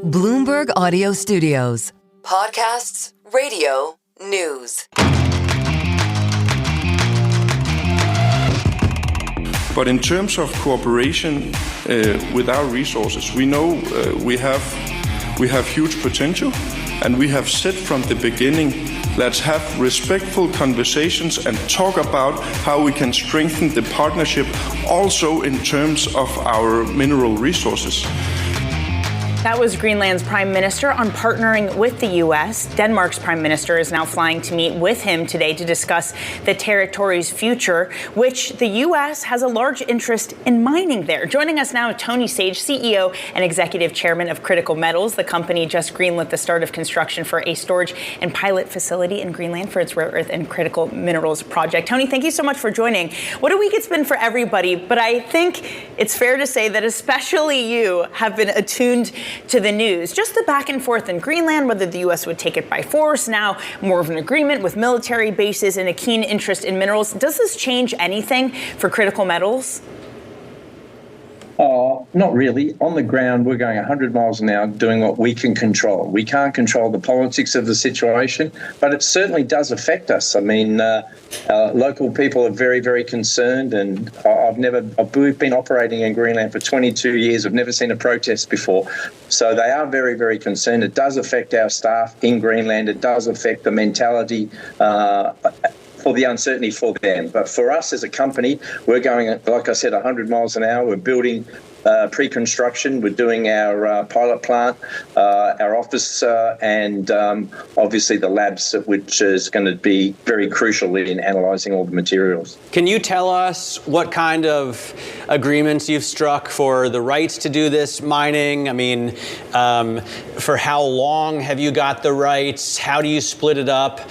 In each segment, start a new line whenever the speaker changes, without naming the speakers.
Bloomberg Audio Studios. Podcasts, radio, news.
But in terms of cooperation with our resources, we know we have huge potential, and we have said from the beginning, let's have respectful conversations and talk about how we can strengthen the partnership also in terms of our mineral resources.
That was Greenland's prime minister on partnering with the U.S. Denmark's prime minister is now flying to meet with him today to discuss the territory's future, which the U.S. has a large interest in mining there. Joining us now, Tony Sage, CEO and executive chairman of Critical Metals. The company just greenlit the start of construction for a storage and pilot facility in Greenland for its rare earth and critical minerals project. Tony, thank you so much for joining. What a week it's been for everybody, but I think it's fair to say that especially you have been attuned to the news. Just the back and forth in Greenland, whether the U.S. would take it by force, now more of an agreement with military bases and a keen interest in minerals. Does this change anything for Critical Metals?
Oh, not really. On the ground, we're going 100 miles an hour doing what we can control. We can't control the politics of the situation, but it certainly does affect us. I mean, local people are very, very concerned, and we've been operating in Greenland for 22 years. I've never seen a protest before. So they are very, very concerned. It does affect our staff in Greenland. It does affect the mentality for the uncertainty for them. But for us as a company, we're going, like I said, 100 miles an hour. We're building pre-construction. We're doing our pilot plant, our office, and obviously the labs, which is going to be very crucial in analysing all the materials.
Can you tell us what kind of agreements you've struck for the rights to do this mining? I mean, for how long have you got the rights? How do you split it up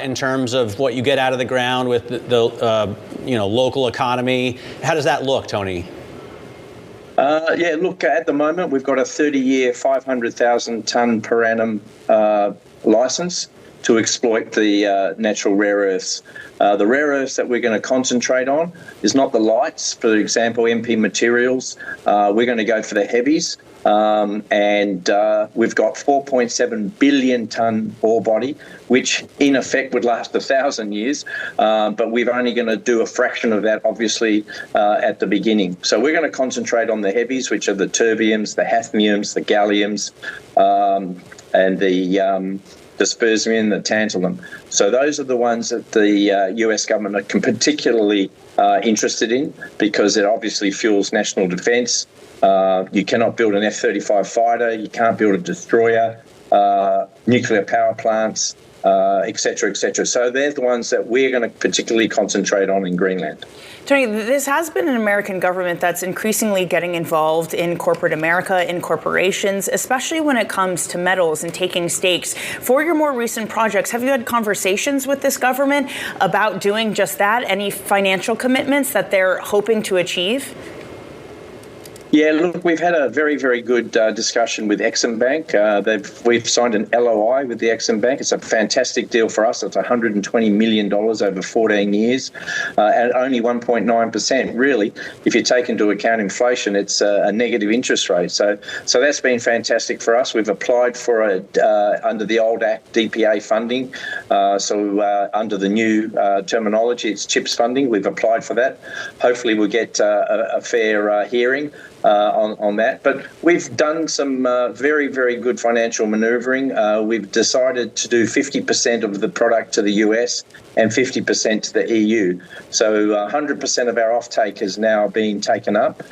in terms of what you get out of the ground with the local economy? How does that look, Tony?
Look, at the moment, we've got a 30-year, 500,000 tonne per annum licence to exploit the natural rare earths. The rare earths that we're going to concentrate on is not the lights, for example, MP materials. We're going to go for the heavies. And we've got 4.7 billion tonne ore body, which in effect would last 1,000 years. But we're only going to do a fraction of that, obviously, at the beginning. So we're going to concentrate on the heavies, which are the terbiums, the hafniums, the galliums, and the dysprosium, the tantalum. So those are the ones that the US government are particularly interested in, because it obviously fuels national defence. You cannot build an F-35 fighter, you can't build a destroyer, nuclear power plants, et cetera, et cetera. So they're the ones that we're going to particularly concentrate on in Greenland.
Tony, this has been an American government that's increasingly getting involved in corporate America, in corporations, especially when it comes to metals and taking stakes. For your more recent projects, have you had conversations with this government about doing just that? Any financial commitments that they're hoping to achieve?
Yeah, look, we've had a very, very good discussion with Exim Bank. We've signed an LOI with the Exim Bank. It's a fantastic deal for us. It's $120 million over 14 years at only 1.9%. Really, if you take into account inflation, it's a negative interest rate. So that's been fantastic for us. We've applied for under the old Act DPA funding. So under the new terminology, it's CHIPS funding. We've applied for that. Hopefully we'll get a fair hearing on that. But we've done some very, very good financial manoeuvring. We've decided to do 50% of the product to the US and 50% to the EU. So 100% of our offtake is now being taken up,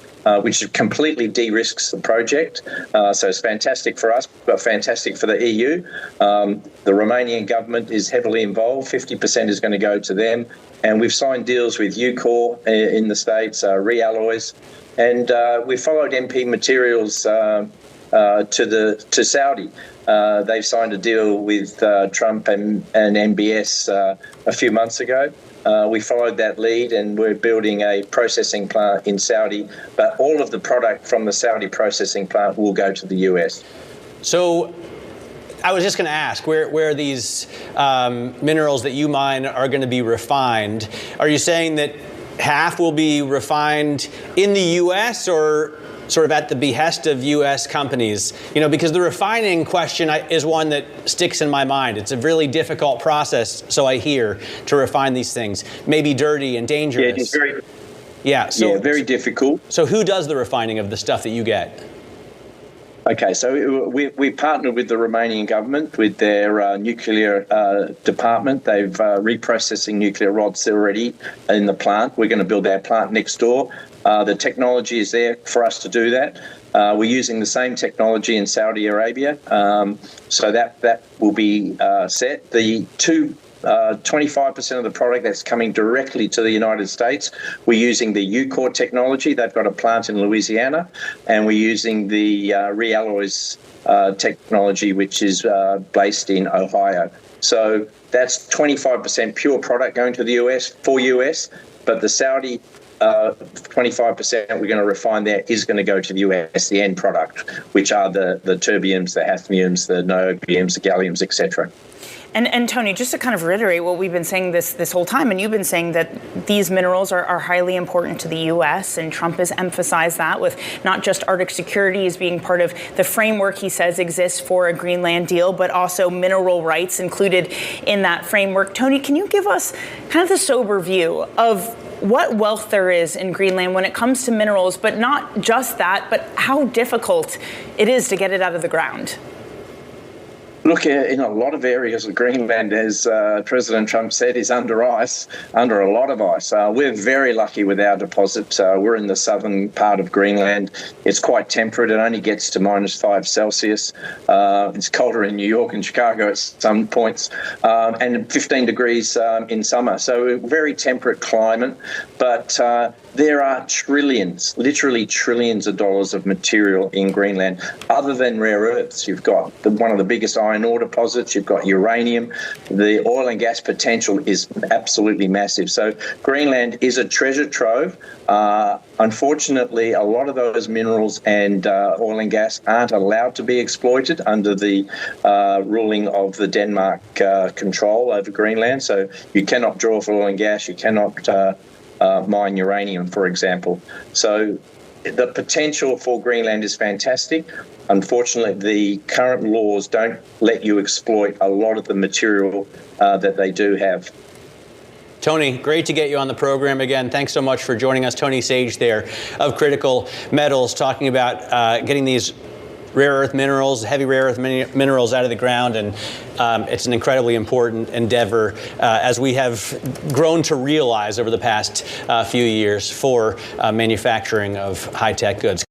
which completely de-risks the project. So it's fantastic for us, but fantastic for the EU. The Romanian government is heavily involved. 50% is going to go to them. And we've signed deals with Ucore in the States, Realloys. And we followed MP Materials to Saudi. They've signed a deal with Trump and MBS a few months ago. We followed that lead, and we're building a processing plant in Saudi. But all of the product from the Saudi processing plant will go to the US.
So I was just going to ask where these minerals that you mine are going to be refined. Are you saying that half will be refined in the U.S., or sort of at the behest of U.S. companies? Because the refining question is one that sticks in my mind. It's a really difficult process, so I hear, to refine these things. Maybe dirty and dangerous.
Yeah, it's very, very difficult.
So who does the refining of the stuff that you get?
Okay, so we partnered with the Romanian government, with their nuclear department. They've reprocessing nuclear rods already in the plant. We're going to build our plant next door. The technology is there for us to do that. We're using the same technology in Saudi Arabia, so that will be set. The 25% of the product that's coming directly to the United States, we're using the UCOR technology. They've got a plant in Louisiana, and we're using the realloys technology, which is based in Ohio. So that's 25% pure product going to the US, for US, but the Saudi 25% we're going to refine there is going to go to the US, the end product, which are the terbiums, the hafniums, the niobiums, the galliums, etc.
And Tony, just to kind of reiterate what we've been saying this whole time, and you've been saying that these minerals are highly important to the U.S., and Trump has emphasized that with not just Arctic security as being part of the framework he says exists for a Greenland deal, but also mineral rights included in that framework. Tony, can you give us kind of the sober view of what wealth there is in Greenland when it comes to minerals, but not just that, but how difficult it is to get it out of the ground?
Look, in a lot of areas of Greenland, as President Trump said, is under ice, under a lot of ice. We're very lucky with our deposit. We're in the southern part of Greenland. It's quite temperate. It only gets to -5 Celsius. It's colder in New York and Chicago at some points, and 15 degrees in summer. So very temperate climate, but there are trillions, literally trillions of dollars of material in Greenland. Other than rare earths, you've got one of the biggest iron ore deposits, you've got uranium. The oil and gas potential is absolutely massive. So Greenland is a treasure trove. Unfortunately, a lot of those minerals and oil and gas aren't allowed to be exploited under the ruling of the Denmark control over Greenland. So you cannot draw for oil and gas, you cannot mine uranium, for example. So the potential for Greenland is fantastic. Unfortunately, the current laws don't let you exploit a lot of the material that they do have.
Tony, great to get you on the program again. Thanks so much for joining us. Tony Sage there of Critical Metals, talking about getting these rare earth minerals, heavy rare earth minerals out of the ground, and it's an incredibly important endeavor, as we have grown to realize over the past few years, for manufacturing of high-tech goods.